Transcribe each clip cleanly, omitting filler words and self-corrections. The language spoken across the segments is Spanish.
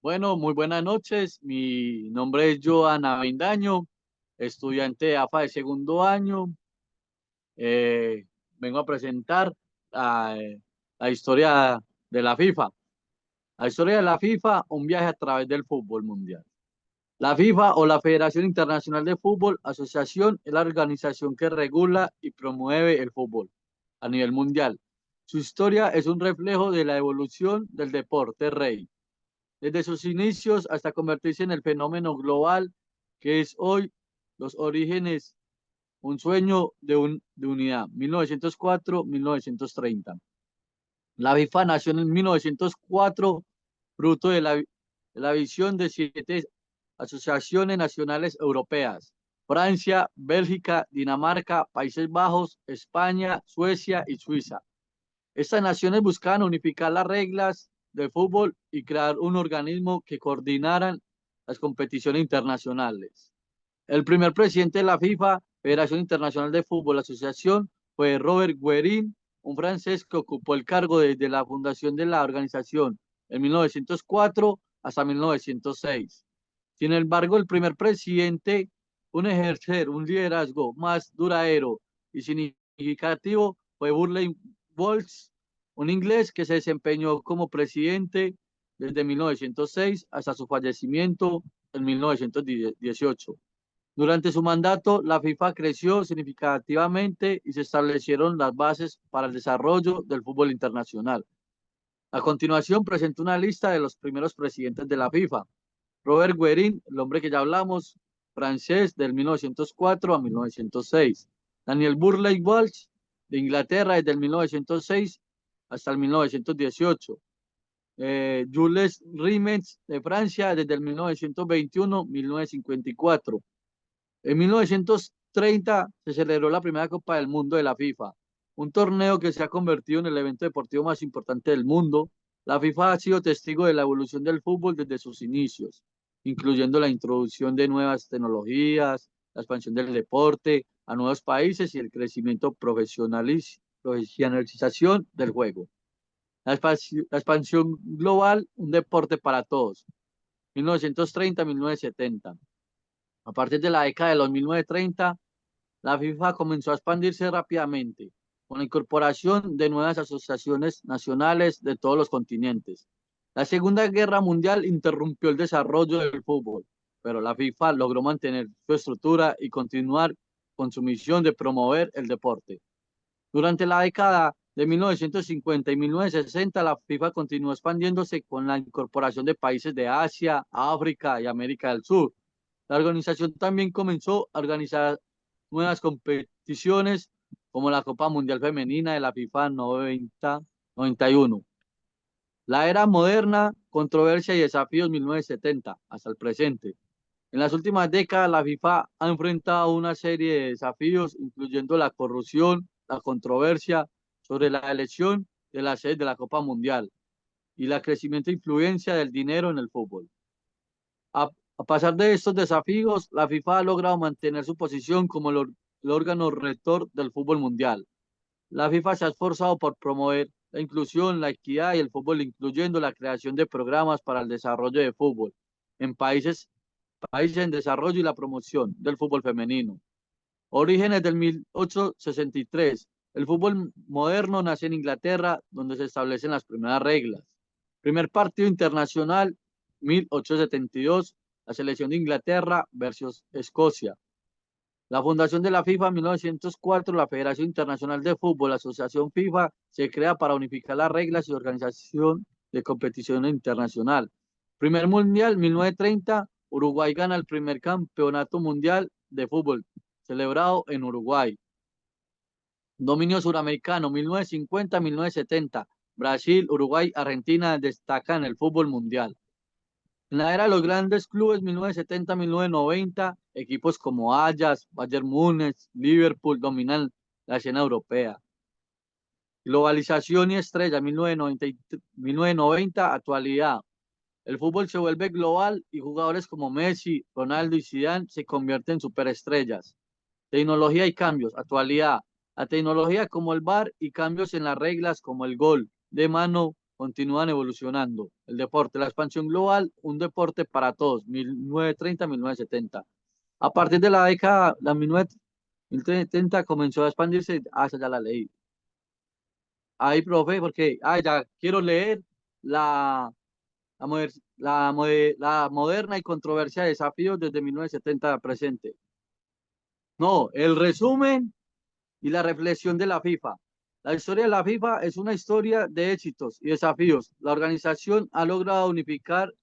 Bueno, muy buenas noches. Mi nombre es Joan Avendaño, estudiante de AFA de segundo año. Eh, Vengo a presentar la, la historia de la FIFA. La historia de la FIFA, un viaje a través del fútbol mundial. La FIFA o la Federación Internacional de Fútbol, asociación, es la organización que regula y promueve el fútbol a nivel mundial. Su historia es un reflejo de la evolución del deporte rey desde sus inicios hasta convertirse en el fenómeno global que es hoy. Los orígenes, un sueño de unidad, 1904-1930. La FIFA nació en 1904, fruto de la visión de 7 asociaciones nacionales europeas: Francia, Bélgica, Dinamarca, Países Bajos, España, Suecia y Suiza. Estas naciones buscaban unificar las reglas de fútbol y crear un organismo que coordinara las competiciones internacionales. El primer presidente de la FIFA, Federación Internacional de Fútbol Asociación, fue Robert Guerin, un francés que ocupó el cargo desde la fundación de la organización en 1904 hasta 1906. Sin embargo, el primer presidente, un ejercer un liderazgo más duradero y significativo, fue Burley Walsh, un inglés que se desempeñó como presidente desde 1906 hasta su fallecimiento en 1918. Durante su mandato, la FIFA creció significativamente y se establecieron las bases para el desarrollo del fútbol internacional. A continuación, presento una lista de los primeros presidentes de la FIFA. Robert Guerin, el hombre que ya hablamos, francés, del 1904 a 1906. Daniel Burley Walsh, de Inglaterra, desde el 1906 hasta el 1918. Jules Rimet, de Francia, desde el 1921-1954. En 1930 se celebró la primera Copa del Mundo de la FIFA, un torneo que se ha convertido en el evento deportivo más importante del mundo. La FIFA ha sido testigo de la evolución del fútbol desde sus inicios, incluyendo la introducción de nuevas tecnologías, la expansión del deporte a nuevos países y el crecimiento profesionalización del juego. La expansión global, un deporte para todos, 1930-1970. A partir de la década de los 1930, la FIFA comenzó a expandirse rápidamente, con la incorporación de nuevas asociaciones nacionales de todos los continentes. La Segunda Guerra Mundial interrumpió el desarrollo del fútbol, pero la FIFA logró mantener su estructura y continuar con su misión de promover el deporte. Durante la década de 1950 y 1960, la FIFA continuó expandiéndose con la incorporación de países de Asia, África y América del Sur. La organización también comenzó a organizar nuevas competiciones como la Copa Mundial Femenina de la FIFA 90-91. La era moderna, controversia y desafíos 1970 hasta el presente. En las últimas décadas, la FIFA ha enfrentado una serie de desafíos, incluyendo la corrupción, la controversia sobre la elección de la sede de la Copa Mundial y la crecimiento e influencia del dinero en el fútbol. A, a pesar de estos desafíos, la FIFA ha logrado mantener su posición como el órgano rector del fútbol mundial. La FIFA se ha esforzado por promover la inclusión, la equidad y el fútbol, incluyendo la creación de programas para el desarrollo de fútbol en países en desarrollo y la promoción del fútbol femenino. Orígenes del 1863. El fútbol moderno nace en Inglaterra, donde se establecen las primeras reglas. Primer partido internacional, 1872, la selección de Inglaterra versus Escocia. La fundación de la FIFA en 1904, la Federación Internacional de Fútbol, la Asociación FIFA, se crea para unificar las reglas y organización de competición internacional. Primer Mundial, 1930, Uruguay gana el primer campeonato mundial de fútbol, celebrado en Uruguay. Dominio suramericano, 1950-1970, Brasil, Uruguay, Argentina destacan en el fútbol mundial. En la era de los grandes clubes, 1970-1990, equipos como Ajax, Bayern Múnich, Liverpool dominan la escena europea. Globalización y estrella, 1990, actualidad. El fútbol se vuelve global y jugadores como Messi, Ronaldo y Zidane se convierten en superestrellas. Tecnología y cambios, actualidad. La tecnología como el VAR y cambios en las reglas como el gol de mano continúan evolucionando. El deporte, la expansión global, un deporte para todos, 1930-1970. A partir de la década, la 1970 comenzó a expandirse, esa ya la leí. Ahí, profe, porque, ya quiero leer la, la moderna y controversial desafíos desde 1970 a presente. No, el resumen y la reflexión de la FIFA. La historia de la FIFA es una historia de éxitos y desafíos. La organización ha logrado unificar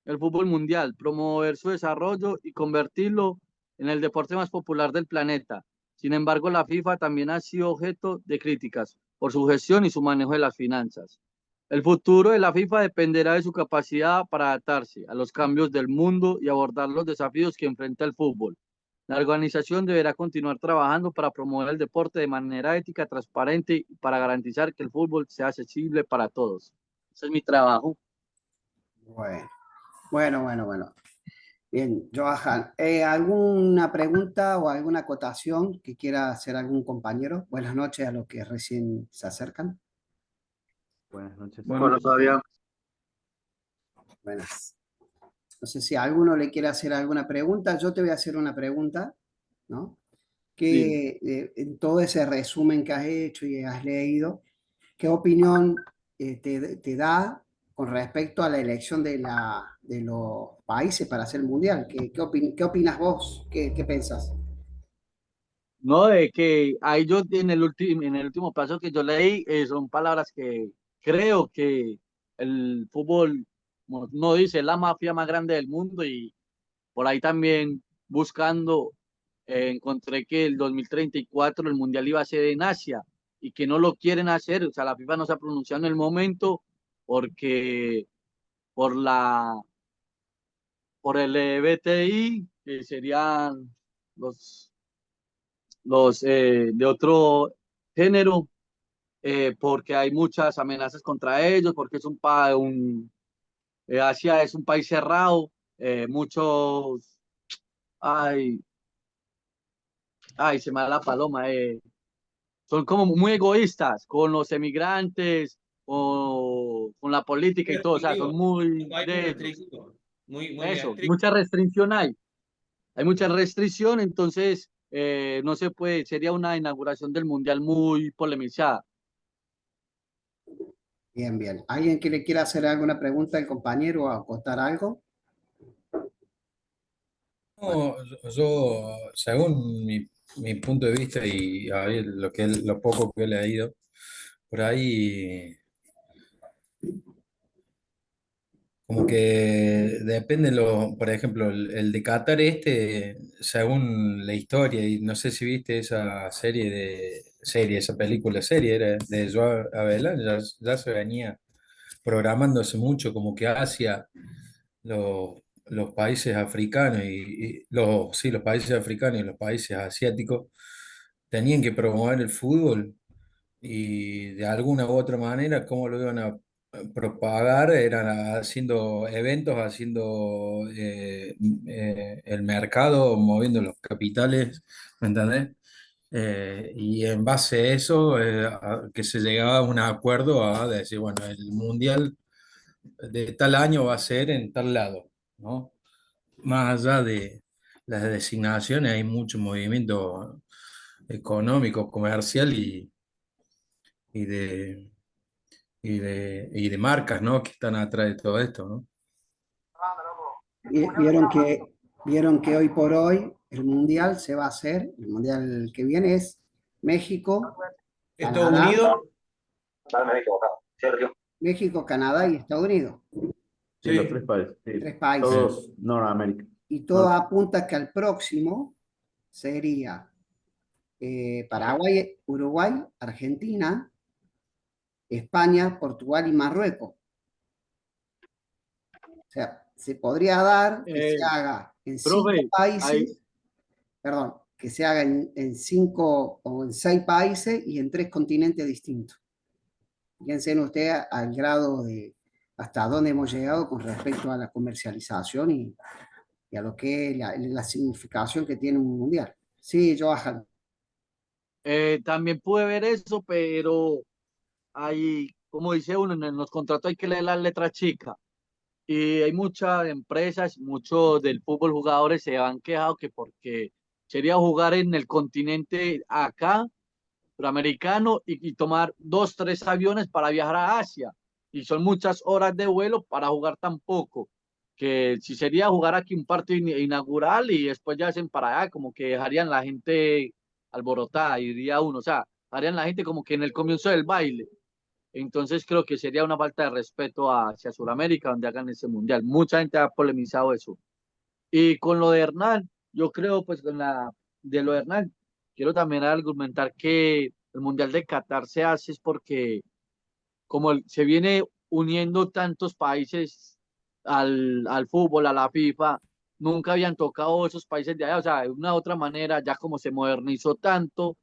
el fútbol mundial, promover su desarrollo y convertirlo en el deporte más popular del planeta. Sin embargo, la FIFA también ha sido objeto de críticas por su gestión y su manejo de las finanzas. El futuro de la FIFA dependerá de su capacidad para adaptarse a los cambios del mundo y abordar los desafíos que enfrenta el fútbol. La organización deberá continuar trabajando para promover el deporte de manera ética, transparente y para garantizar que el fútbol sea accesible para todos. Ese es mi trabajo. Bueno, bueno. Bien, Johan, ¿alguna pregunta o alguna acotación que quiera hacer algún compañero? Buenas noches a los que recién se acercan. Buenas noches. Bueno, todavía. Buenas. No sé si alguno le quiere hacer alguna pregunta. Yo te voy a hacer una pregunta, ¿no? Que en todo ese resumen que has hecho y has leído, ¿qué opinión te da con respecto a la elección de los países para hacer el mundial? ¿Qué opinas vos? ¿Qué pensás? No, de que ahí yo en el último paso que yo leí, son palabras que creo que el fútbol no dice la mafia más grande del mundo y por ahí también buscando encontré que el 2034 el mundial iba a ser en Asia y que no lo quieren hacer, o sea, la FIFA no se ha pronunciado en el momento porque por por el BTI, que serían los de otro género, porque hay muchas amenazas contra ellos, porque es Asia es un país cerrado, muchos, ay, se me da la paloma, son como muy egoístas con los emigrantes, o con la política y todo, o sea, son muy de ellos. Muy Eso, estricto. mucha restricción hay mucha restricción, entonces no se puede, sería una inauguración del mundial muy polemizada. Bien, bien. ¿Alguien que le quiera hacer alguna pregunta al compañero o acotar algo? No, yo, según mi punto de vista y a ver, lo poco que he leído, por ahí como que depende por ejemplo, el de Qatar según la historia, y no sé si viste esa esa película serie, era de Joao Abelán, ya se venía programando hace mucho, como que Asia, los países africanos sí, los países africanos y los países asiáticos tenían que promover el fútbol y de alguna u otra manera, cómo lo iban a propagar, eran haciendo eventos, haciendo el mercado, moviendo los capitales, ¿me entendés? Y en base a eso, que se llegaba a un acuerdo a decir, bueno, el mundial de tal año va a ser en tal lado, ¿no? Más allá de las designaciones, hay mucho movimiento económico, comercial y de, y de marcas, ¿no? Que están atrás de todo esto, ¿no? Vieron que hoy por hoy el mundial se va a hacer, el mundial que viene es México, Estados Canadá, Unidos, México, Canadá y Estados Unidos, Sí, los tres países, sí. tres países. Todos Norteamérica. Y todo apunta que al próximo sería Paraguay, Uruguay, Argentina, España, Portugal y Marruecos. O sea, se podría dar que se haga en cinco Profe, países, perdón, que se haga en cinco o en seis países y en tres continentes distintos. Fíjense usted al grado de hasta dónde hemos llegado con respecto a la comercialización y a lo que es la significación que tiene un mundial. Sí, Johan. también pude ver eso, pero hay como dice uno, en los contratos hay que leer las letras chicas. Y hay muchas empresas, muchos del fútbol jugadores se han quejado que porque sería jugar en el continente acá, suramericano, y tomar 2, 3 aviones para viajar a Asia. Y son muchas horas de vuelo para jugar tan poco, que si sería jugar aquí un partido inaugural y después ya hacen para allá, como que dejarían la gente alborotada, diría uno, o sea, harían la gente como que en el comienzo del baile. Entonces creo que sería una falta de respeto hacia Sudamérica donde hagan ese mundial. Mucha gente ha polemizado eso. Y con lo de Hernán, yo creo pues de lo de Hernán, quiero también argumentar que el mundial de Qatar se hace es porque como se viene uniendo tantos países al fútbol, a la FIFA, nunca habían tocado esos países de allá, o sea, de una u otra manera, ya como se modernizó tanto,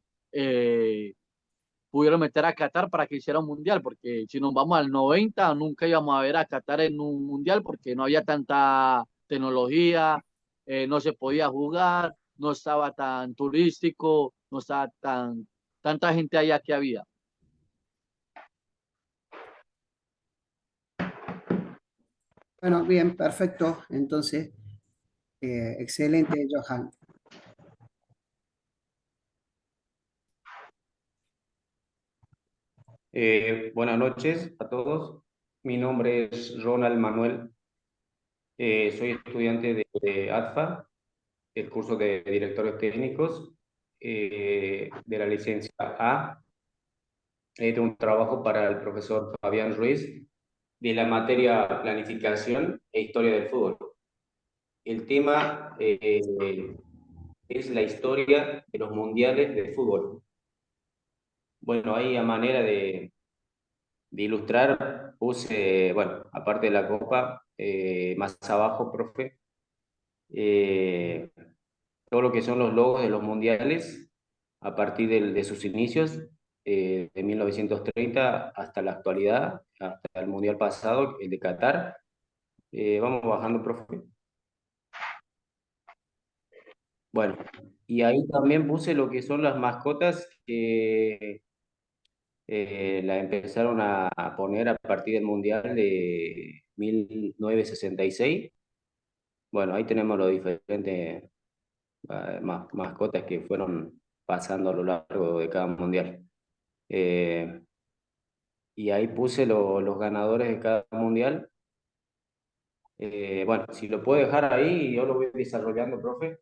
pudieron meter a Qatar para que hiciera un mundial, porque si nos vamos al 90 nunca íbamos a ver a Qatar en un mundial porque no había tanta tecnología, no se podía jugar, no estaba tan turístico, no estaba tanta gente allá que había. Bueno, bien, perfecto. Entonces, excelente, Johan. Buenas noches a todos. Mi nombre es Ronald Manuel. Soy estudiante de ADFA, el curso de directores técnicos, de la licencia A. He hecho un trabajo para el profesor Fabián Ruiz de la materia Planificación e Historia del Fútbol. El tema es la historia de los mundiales de fútbol. Bueno, ahí a manera de ilustrar, puse, bueno, aparte de la copa, más abajo, profe, eh, todo lo que son los logos de los mundiales a partir de sus inicios, de 1930 hasta la actualidad, hasta el mundial pasado, el de Qatar. Vamos bajando, profe. Bueno, y ahí también puse lo que son las mascotas que la empezaron a poner a partir del mundial de 1966. Bueno, ahí tenemos los diferentes mascotas que fueron pasando a lo largo de cada mundial. Eh, y ahí puse los ganadores de cada mundial. Bueno, si lo puedo dejar ahí, yo lo voy desarrollando, profe.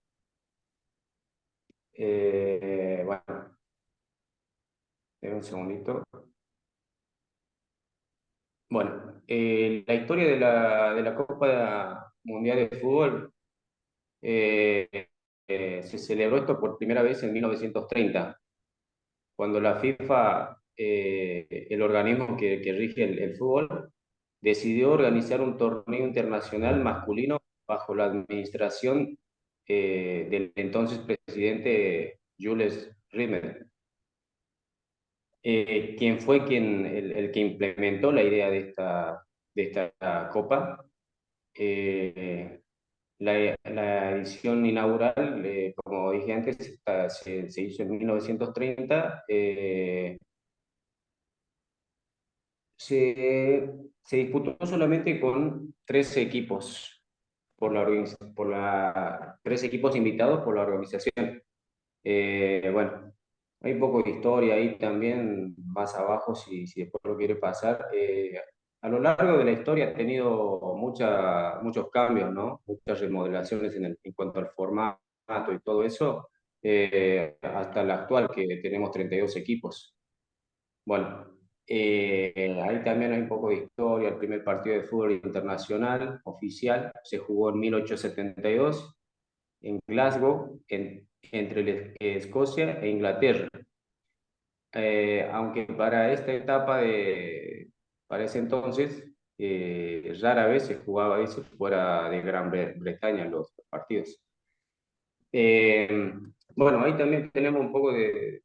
Bueno, espera un segundito. Bueno, la historia de la Copa Mundial de Fútbol eh, se celebró esto por primera vez en 1930 cuando la FIFA, el organismo que rige el fútbol, decidió organizar un torneo internacional masculino bajo la administración del entonces presidente Jules Rimet, quien fue el que implementó la idea de esta copa. Eh, la edición inaugural, como dije antes, se hizo en 1930. Se disputó solamente con 13 equipos, tres equipos invitados por la organización. Bueno, hay un poco de historia ahí también, más abajo, si después lo quiere pasar. A lo largo de la historia ha tenido muchos cambios, ¿no? Muchas remodelaciones en cuanto al formato y todo eso, hasta la actual, que tenemos 32 equipos. Bueno, ahí también hay un poco de historia. El primer partido de fútbol internacional oficial se jugó en 1872 en Glasgow, entre Escocia e Inglaterra. Aunque para esta etapa para ese entonces, rara vez se jugaba eso fuera de Gran Bretaña los partidos. Bueno, ahí también tenemos un poco del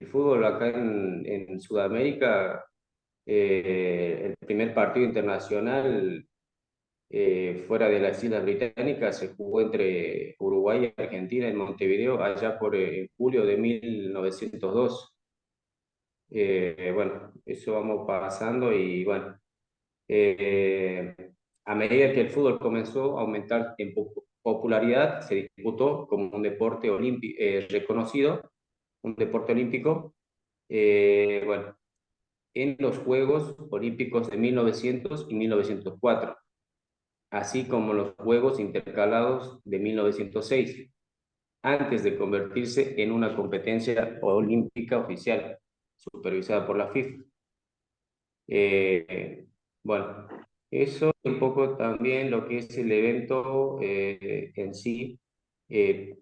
fútbol acá en Sudamérica. El primer partido internacional fuera de las Islas Británicas se jugó entre Uruguay y Argentina en Montevideo allá por julio de 1902. Bueno, eso vamos pasando y bueno, eh, a medida que el fútbol comenzó a aumentar en popularidad, se disputó como un deporte reconocido, un deporte olímpico. Bueno, en los Juegos Olímpicos de 1900 y 1904, así como los Juegos Intercalados de 1906, antes de convertirse en una competencia olímpica oficial, supervisada por la FIFA. Bueno, eso un poco también lo que es el evento en sí, el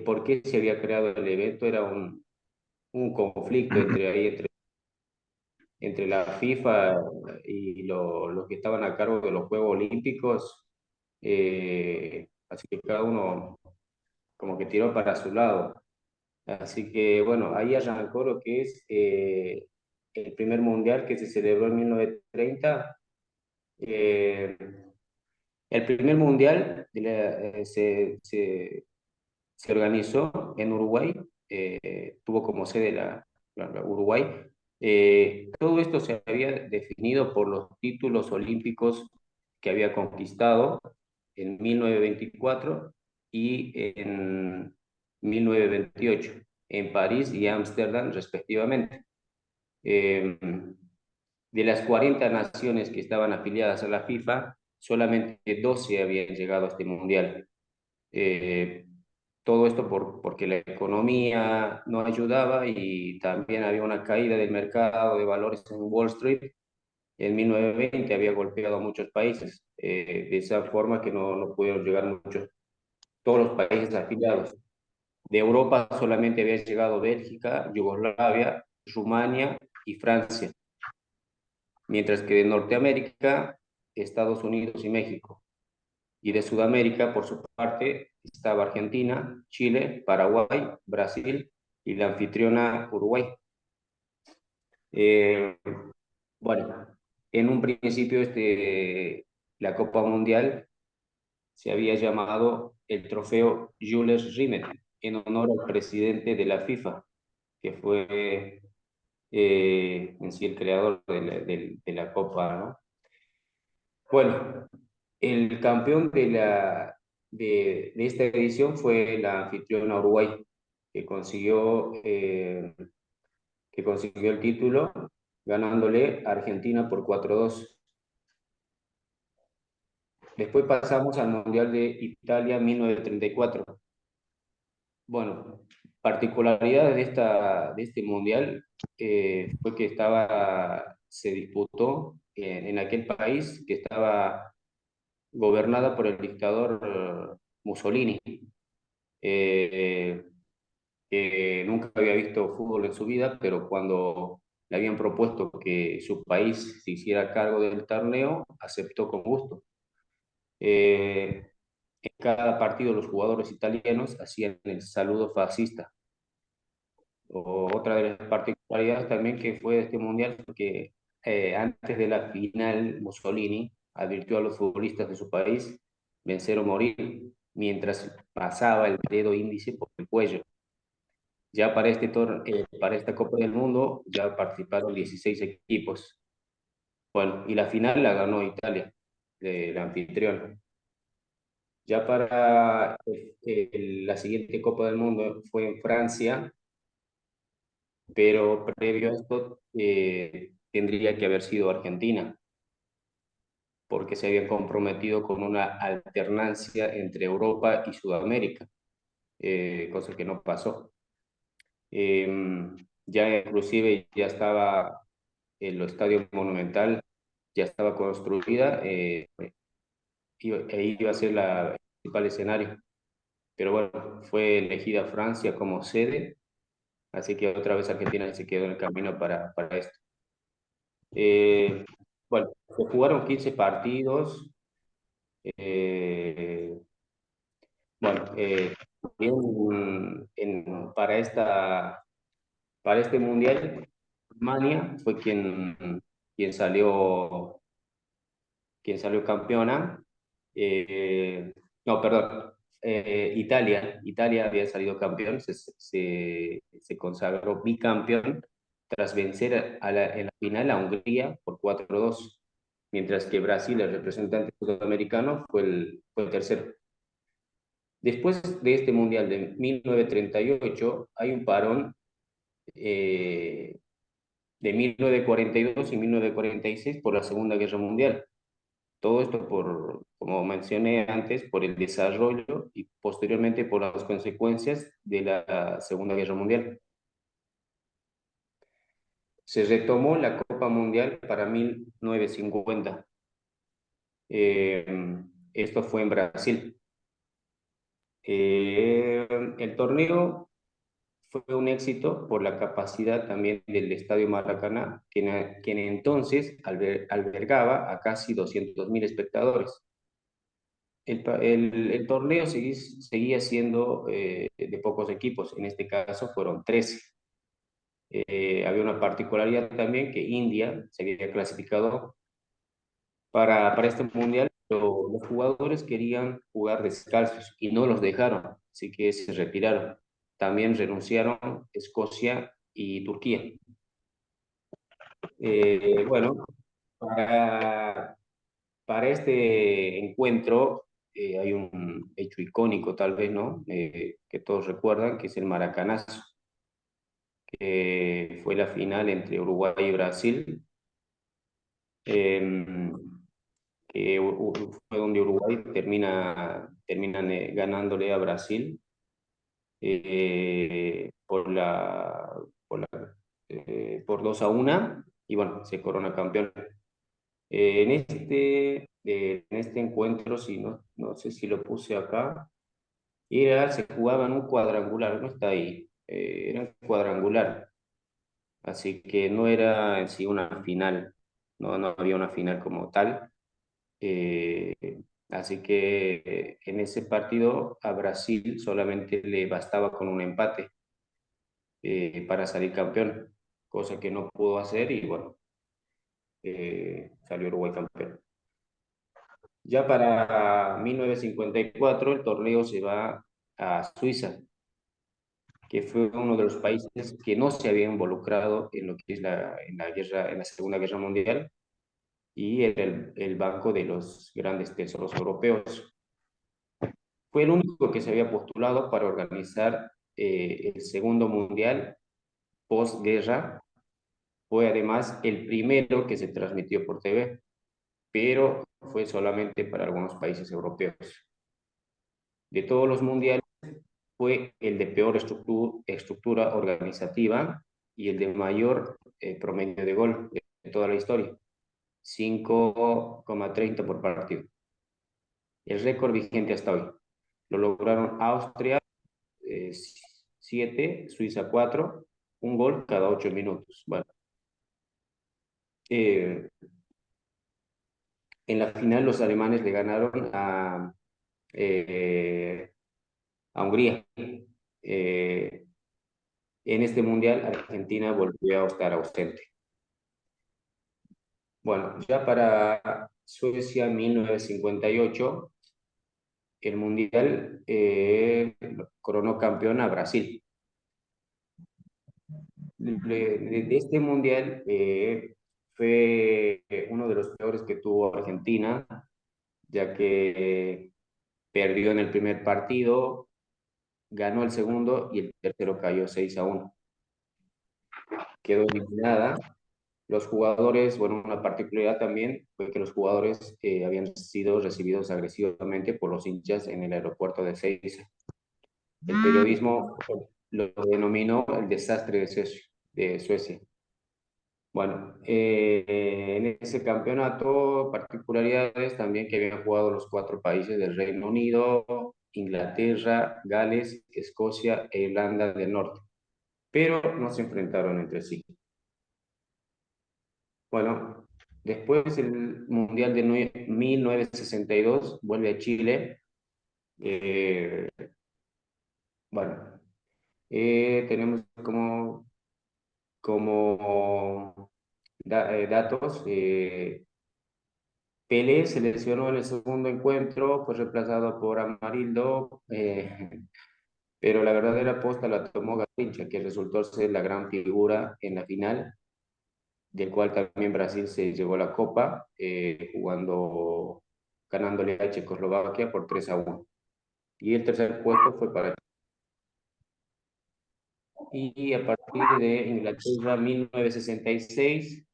por qué se había creado el evento era un conflicto entre la FIFA y los que estaban a cargo de los Juegos Olímpicos, así que cada uno como que tiró para su lado. Así que bueno, ahí arrancó lo que es el primer mundial que se celebró en 1930. Eh, el primer mundial se organizó en Uruguay, tuvo como sede la Uruguay. Todo esto se había definido por los títulos olímpicos que había conquistado en 1924 y en 1928, en París y Ámsterdam respectivamente. De las 40 naciones que estaban afiliadas a la FIFA, solamente 12 habían llegado a este mundial. Eh, Todo esto porque la economía no ayudaba y también había una caída del mercado de valores en Wall Street. En 1920 había golpeado a muchos países, de esa forma que no pudieron llegar todos los países afiliados. De Europa solamente había llegado Bélgica, Yugoslavia, Rumania y Francia, mientras que de Norteamérica, Estados Unidos y México. Y de Sudamérica, por su parte, estaba Argentina, Chile, Paraguay, Brasil y la anfitriona Uruguay. Eh, bueno, en un principio la Copa Mundial se había llamado el trofeo Jules Rimet, en honor al presidente de la FIFA, que fue en sí el creador de la Copa, ¿no? Bueno, el campeón de esta edición fue la anfitriona Uruguay, que que consiguió el título ganándole a Argentina por 4-2. Después pasamos al Mundial de Italia 1934. Bueno, particularidad de este Mundial fue que se disputó en aquel país que estaba gobernada por el dictador Mussolini, eh, que nunca había visto fútbol en su vida, pero cuando le habían propuesto que su país se hiciera cargo del torneo, aceptó con gusto. En cada partido los jugadores italianos hacían el saludo fascista. Otra de las particularidades también que fue de este mundial fue que antes de la final Mussolini advirtió a los futbolistas de su país vencer o morir mientras pasaba el dedo índice por el cuello. Ya para esta Copa del Mundo ya participaron 16 equipos. Bueno, y la final la ganó Italia, la anfitriona. Ya para la siguiente Copa del Mundo fue en Francia, pero previo a esto tendría que haber sido Argentina, porque se habían comprometido con una alternancia entre Europa y Sudamérica, cosa que no pasó. Ya inclusive ya estaba el Estadio Monumental, ya estaba construida, iba a ser el principal escenario, pero bueno, fue elegida Francia como sede, así que otra vez Argentina se quedó en el camino para esto. Eh, bueno, se jugaron 15 partidos. eh, bueno, para este mundial, Alemania fue quien salió, quien salió campeona. No, perdón. Italia había salido campeón, se consagró bicampeón tras vencer en la final a Hungría por 4-2, mientras que Brasil, el representante sudamericano, fue el tercero. Después de este Mundial de 1938, hay un parón de 1942 y 1946 por la Segunda Guerra Mundial. Todo esto como mencioné antes, por el desarrollo y posteriormente por las consecuencias de la Segunda Guerra Mundial. Se retomó la Copa Mundial para 1950. Esto fue en Brasil. El torneo fue un éxito por la capacidad también del Estadio Maracaná, quien entonces albergaba a casi 200.000 espectadores. El torneo seguía siendo de pocos equipos, en este caso fueron 13. Había una particularidad también que India se había clasificado para este mundial, pero los jugadores querían jugar descalzos y no los dejaron, así que se retiraron. También renunciaron Escocia y Turquía. Bueno, para este encuentro hay un hecho icónico, tal vez, ¿no? Que todos recuerdan, que es el Maracanazo, que fue la final entre Uruguay y Brasil, que fue donde Uruguay terminan ganándole a Brasil por 2-1, y bueno, se corona campeón. En este encuentro, si no sé si lo puse acá, se jugaba en un cuadrangular, no está ahí, era un cuadrangular, así que no era en sí una final, no había una final como tal. Eh, Así que en ese partido a Brasil solamente le bastaba con un empate para salir campeón, cosa que no pudo hacer y bueno, salió Uruguay campeón. Ya para 1954 el torneo se va a Suiza, que fue uno de los países que no se había involucrado en lo que es en la Segunda Guerra Mundial, y era el banco de los grandes tesoros europeos. Fue el único que se había postulado para organizar el segundo mundial postguerra. Fue además el primero que se transmitió por TV, pero fue solamente para algunos países europeos. De todos los mundiales, fue el de peor estructura organizativa y el de mayor promedio de gol de toda la historia, 5,30 por partido. El récord vigente hasta hoy. Lo lograron Austria 7, Suiza 4, un gol cada 8 minutos. Bueno, en la final los alemanes le ganaron a Hungría. En este mundial Argentina volvió a estar ausente. Bueno, ya para Suecia 1958, el mundial coronó campeón a Brasil. De este mundial fue uno de los peores que tuvo Argentina, ya que perdió en el primer partido, ganó el segundo y el tercero cayó 6-1. Quedó eliminada. Los jugadores, bueno, una particularidad también fue que los jugadores habían sido recibidos agresivamente por los hinchas en el aeropuerto de Ezeiza. El periodismo lo denominó el desastre de Suecia. Bueno, en ese campeonato, particularidades también que habían jugado los 4 países del Reino Unido, Inglaterra, Gales, Escocia e Irlanda del Norte, pero no se enfrentaron entre sí. Bueno, después el Mundial de 1962 vuelve a Chile. Bueno, tenemos como datos. Pelé se lesionó en el segundo encuentro, fue reemplazado por Amarildo. pero la verdadera posta la tomó Garrincha, que resultó ser la gran figura en la final, del cual también Brasil se llevó la copa, ganándole a Checoslovaquia por 3-1. Y el tercer puesto fue para... Y a partir de Inglaterra, 1966,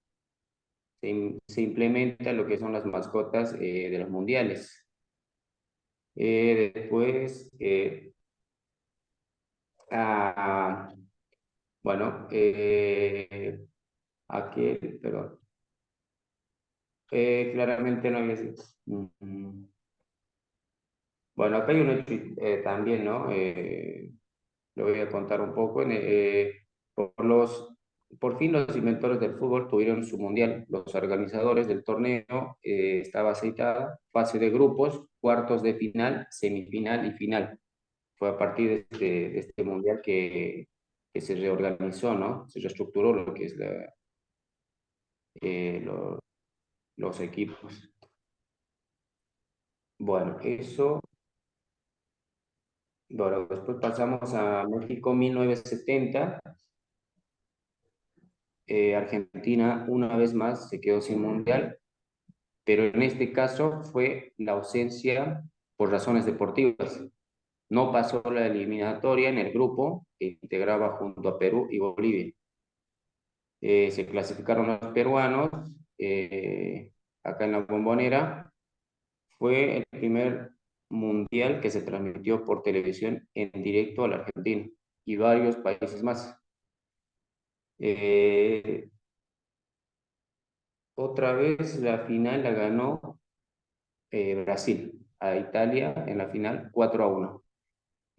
se implementa lo que son las mascotas de los mundiales. Después, bueno, aquí, perdón, claramente no había... Bueno, acá hay un hecho también, ¿no? Lo voy a contar un poco. Por fin los inventores del fútbol tuvieron su mundial. Los organizadores del torneo estaba aceitada, fase de grupos, cuartos de final, semifinal y final. Fue a partir de este mundial que se reorganizó, ¿no? Se reestructuró lo que es eh, lo- los equipos. Bueno, eso. Bueno, después pasamos a México 1970. Argentina una vez más se quedó sin mundial, pero en este caso fue la ausencia por razones deportivas. No pasó la eliminatoria en el grupo que integraba junto a Perú y Bolivia. Se clasificaron los peruanos acá en la Bombonera. Fue el primer mundial que se transmitió por televisión en directo a la Argentina y varios países más. Otra vez la final la ganó Brasil a Italia en la final 4-1.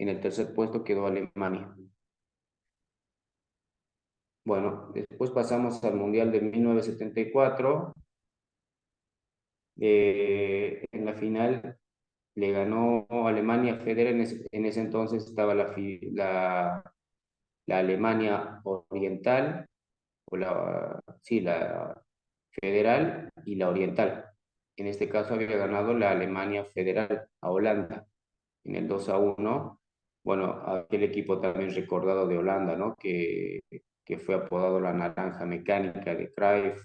En el tercer puesto quedó Alemania. Bueno, después pasamos al Mundial de 1974. En la final le ganó Alemania a Federer. En ese entonces estaba la Alemania Oriental, sí, la Federal y la Oriental. En este caso había ganado la Alemania Federal a Holanda en el 2-1. Bueno, aquel equipo también recordado de Holanda, ¿no? Que fue apodado la Naranja Mecánica de Cruyff,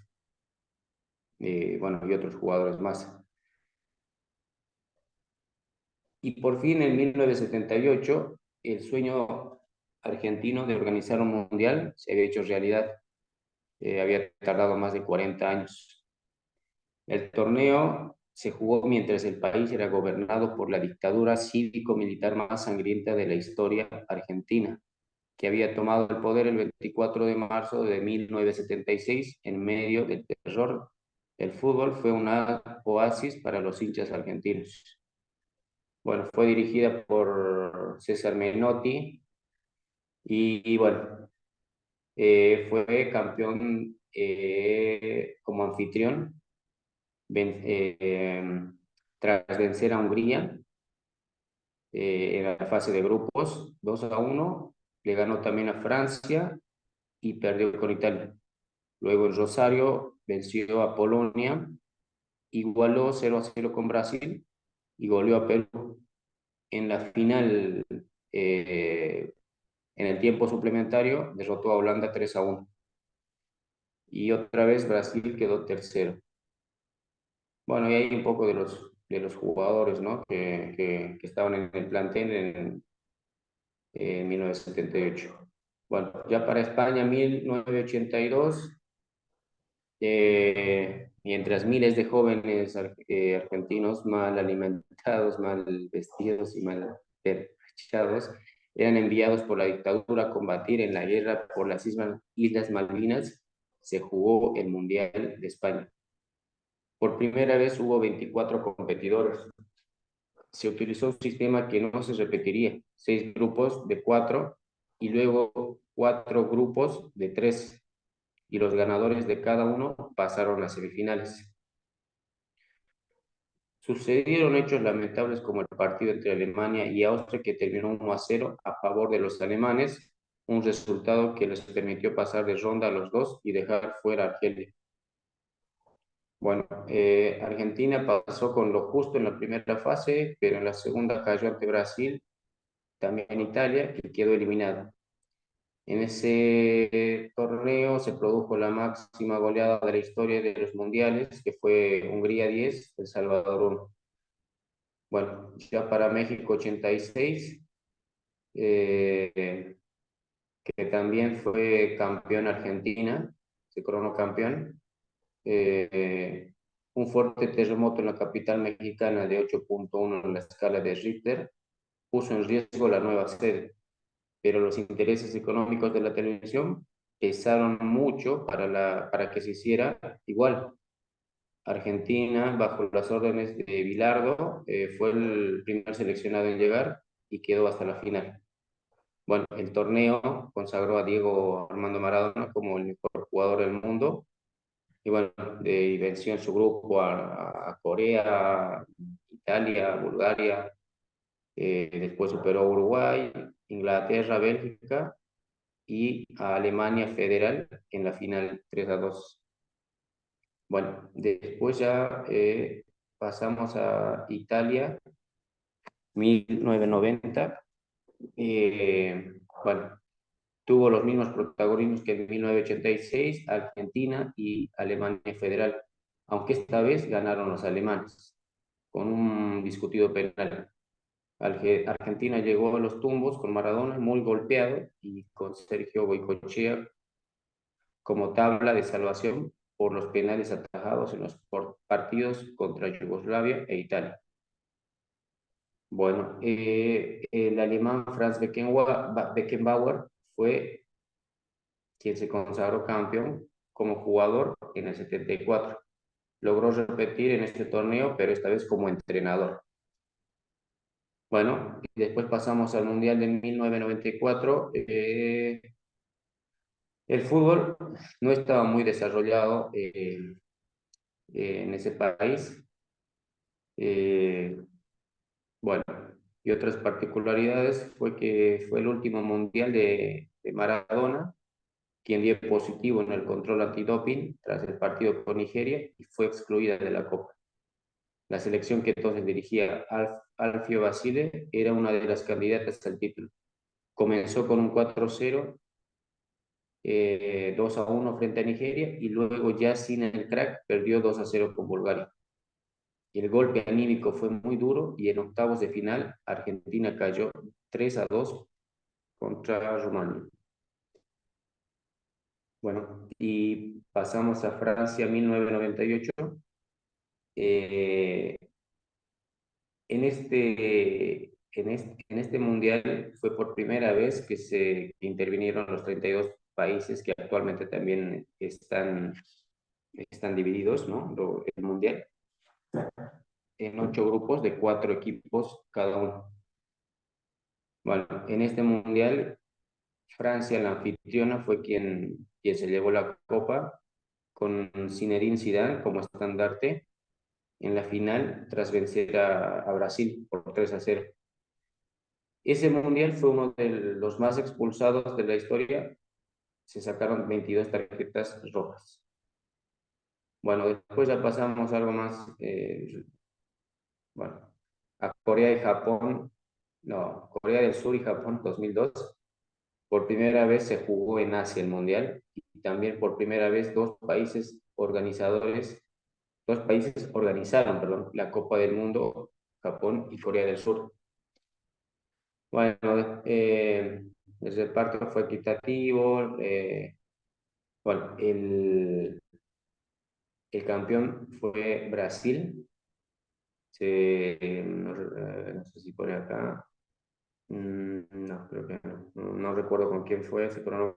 bueno, y otros jugadores más. Y por fin en 1978, el sueño argentino de organizar un mundial se había hecho realidad. Había tardado más de 40 años. El torneo se jugó mientras el país era gobernado por la dictadura cívico-militar más sangrienta de la historia argentina, que había tomado el poder el 24 de marzo de 1976 en medio del terror. El fútbol fue un oasis para los hinchas argentinos. Bueno, fue dirigida por César Menotti y bueno, fue campeón como anfitrión tras vencer a Hungría en la fase de grupos 2-1. Le ganó también a Francia y perdió con Italia. Luego en Rosario venció a Polonia, igualó 0-0 con Brasil y goleó a Perú. En la final, en el tiempo suplementario, derrotó a Holanda 3-1. Y otra vez Brasil quedó tercero. Bueno, y hay un poco de los jugadores, ¿no? que estaban en el plantel en 1978. Bueno, ya para España, 1982. Mientras miles de jóvenes argentinos mal alimentados, mal vestidos y mal pertrechados eran enviados por la dictadura a combatir en la guerra por las Islas Malvinas, se jugó el Mundial de España. Por primera vez hubo 24 competidores. Se utilizó un sistema que no se repetiría: 6 grupos de 4 y luego 4 grupos de 3, y los ganadores de cada uno pasaron a semifinales. Sucedieron hechos lamentables como el partido entre Alemania y Austria, que terminó 1-0 a favor de los alemanes, un resultado que les permitió pasar de ronda a los dos y dejar fuera a Argelia. Bueno, Argentina pasó con lo justo en la primera fase, pero en la segunda cayó ante Brasil también Italia, que quedó eliminado. En ese torneo se produjo la máxima goleada de la historia de los mundiales, que fue Hungría 10, El Salvador 1. Bueno, ya para México 86, que también fue campeón Argentina, se coronó campeón. Eh, un fuerte terremoto en la capital mexicana de 8.1 en la escala de Richter puso en riesgo la nueva sede, pero los intereses económicos de la televisión pesaron mucho para que se hiciera igual. Argentina, bajo las órdenes de Bilardo, fue el primer seleccionado en llegar y quedó hasta la final. Bueno, el torneo consagró a Diego Armando Maradona como el mejor jugador del mundo y bueno, y venció en su grupo a Corea, Italia, Bulgaria, después superó a Uruguay, Inglaterra, Bélgica y a Alemania Federal en la final 3-2. Bueno, después ya pasamos a Italia, 1990. Bueno, tuvo los mismos protagonismos que en 1986, Argentina y Alemania Federal, aunque esta vez ganaron los alemanes, con un discutido penal. Argentina llegó a los tumbos con Maradona muy golpeado y con Sergio Goycochea como tabla de salvación por los penales atajados en los partidos contra Yugoslavia e Italia. Bueno, el alemán Franz Beckenbauer fue quien se consagró campeón como jugador en el 74. Logró repetir en este torneo, pero esta vez como entrenador. Bueno, y después pasamos al Mundial de 1994. El fútbol no estaba muy desarrollado en ese país. Bueno, y otras particularidades fue que fue el último mundial de Maradona, quien dio positivo en el control antidoping tras el partido con Nigeria y fue excluida de la Copa. La selección que entonces dirigía Alfio Basile era una de las candidatas al título. Comenzó con un 4-0, 2-1 frente a Nigeria y luego ya sin el crack perdió 2-0 con Bulgaria. Y el golpe anímico fue muy duro y en octavos de final Argentina cayó 3-2 contra Rumania. Bueno, y pasamos a Francia 1998. Eh, en este mundial fue por primera vez que se intervinieron los 32 países que actualmente también están divididos, ¿no? El mundial en 8 grupos de 4 equipos cada uno. Bueno, en este mundial, Francia, la anfitriona, fue quien se llevó la copa con Zinedine Zidane como estandarte en la final tras vencer a Brasil por 3-0. Ese mundial fue uno de los más expulsados de la historia. Se sacaron 22 tarjetas rojas. Bueno, después ya pasamos a algo más, bueno, a Corea y Japón. No, Corea del Sur y Japón 2002. Por primera vez se jugó en Asia el Mundial y también por primera vez dos países organizaron, perdón, la Copa del Mundo, Japón y Corea del Sur. Bueno, el reparto fue equitativo. Bueno, el campeón fue Brasil. No sé si pone acá. No, creo que no. No recuerdo con quién fue, pero no,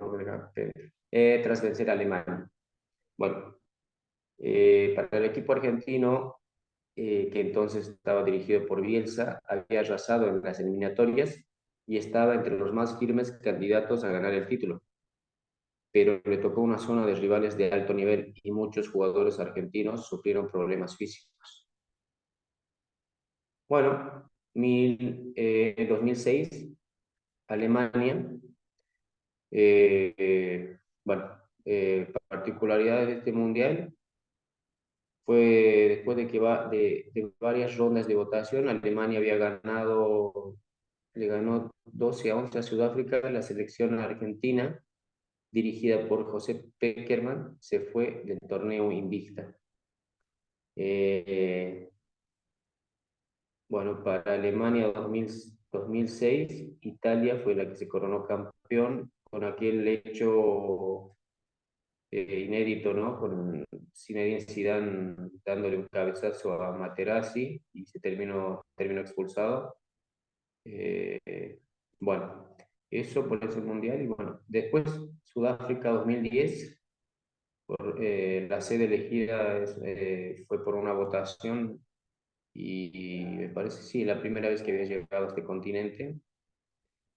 tras vencer a Alemania. Bueno, para el equipo argentino, que entonces estaba dirigido por Bielsa, había arrasado en las eliminatorias y estaba entre los más firmes candidatos a ganar el título. Pero le tocó una zona de rivales de alto nivel y muchos jugadores argentinos sufrieron problemas físicos. Bueno, 2006, Alemania. Bueno, particularidades de este mundial fue después de varias rondas de votación, Alemania había ganado le ganó 12-11 a Sudáfrica. La selección argentina, dirigida por José Peckerman, se fue del torneo invicta. Bueno, para Alemania 2006, Italia fue la que se coronó campeón con aquel hecho inédito, ¿no? Con Zinedine Zidane dándole un cabezazo a Materazzi y se terminó expulsado. Bueno, eso por ese mundial. Y bueno, después Sudáfrica 2010, la sede elegida fue por una votación y me parece, sí, la primera vez que había llegado a este continente.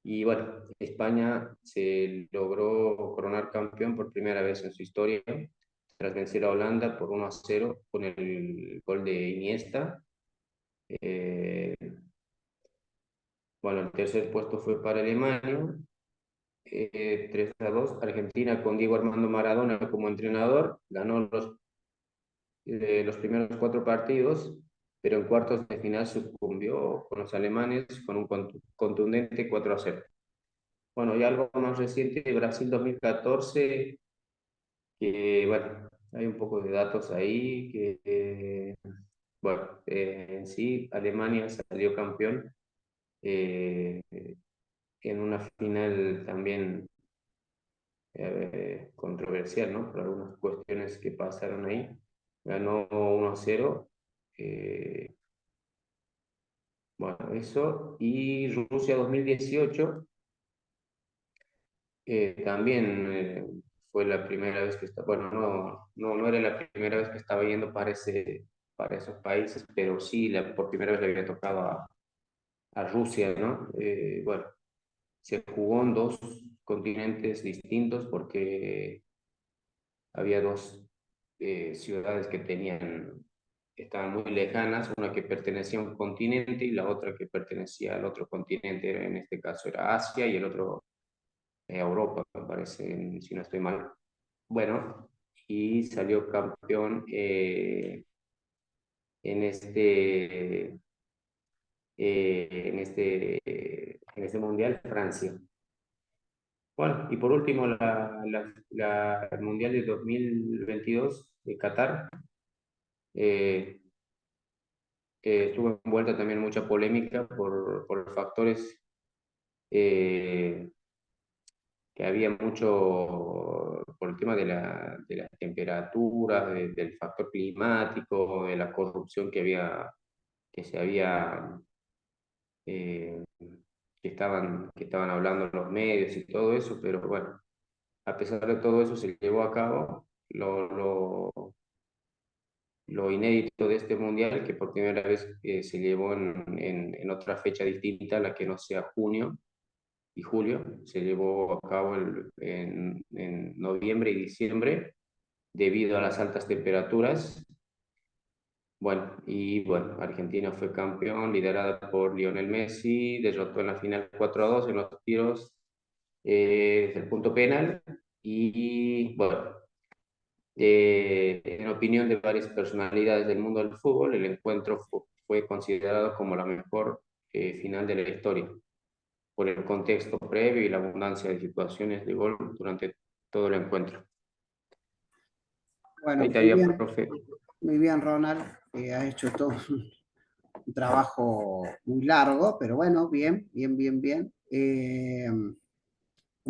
Y bueno, España se logró coronar campeón por primera vez en su historia, tras vencer a Holanda por 1-0 con el gol de Iniesta. Eh, bueno, el tercer puesto fue para Alemania, 3-2. Argentina con Diego Armando Maradona como entrenador ganó los primeros 4 partidos, pero en cuartos de final sucumbió con los alemanes con un contundente 4-0. Bueno, y algo más reciente, Brasil 2014, que bueno, hay un poco de datos ahí, que bueno, en sí Alemania salió campeón eh, en una final también controversial, ¿no? Por algunas cuestiones que pasaron ahí. Ganó 1-0. Bueno, eso. Y Rusia 2018 también fue la primera vez que estaba, bueno, no era la primera vez que estaba yendo para esos países, pero sí, por primera vez le había tocado a Rusia, ¿no? Bueno, se jugó en 2 continentes distintos porque había 2 ciudades que estaban muy lejanas, una que pertenecía a un continente y la otra que pertenecía al otro continente, en este caso era Asia y el otro Europa, me parece, si no estoy mal. Bueno, y salió campeón en este mundial Francia. Bueno, y por último, el mundial de 2022 de Qatar estuvo envuelta también mucha polémica por factores que había mucho por el tema de las temperaturas, del factor climático, de la corrupción que se había, eh, que estaban hablando los medios y todo eso, pero bueno, a pesar de todo eso se llevó a cabo lo inédito de este mundial, que por primera vez se llevó en otra fecha distinta a la que no sea junio y julio, se llevó a cabo en noviembre y diciembre debido a las altas temperaturas. Bueno, y bueno, Argentina fue campeón, liderada por Lionel Messi, derrotó en la final 4-2 en los tiros del punto penal. Y bueno, en opinión de varias personalidades del mundo del fútbol, el encuentro fue considerado como la mejor final de la historia, por el contexto previo y la abundancia de situaciones de gol durante todo el encuentro. Bueno, Ahí estaría, profe. muy bien, Ronald. Has hecho todo un trabajo muy largo, pero bueno, bien, bien, bien, bien.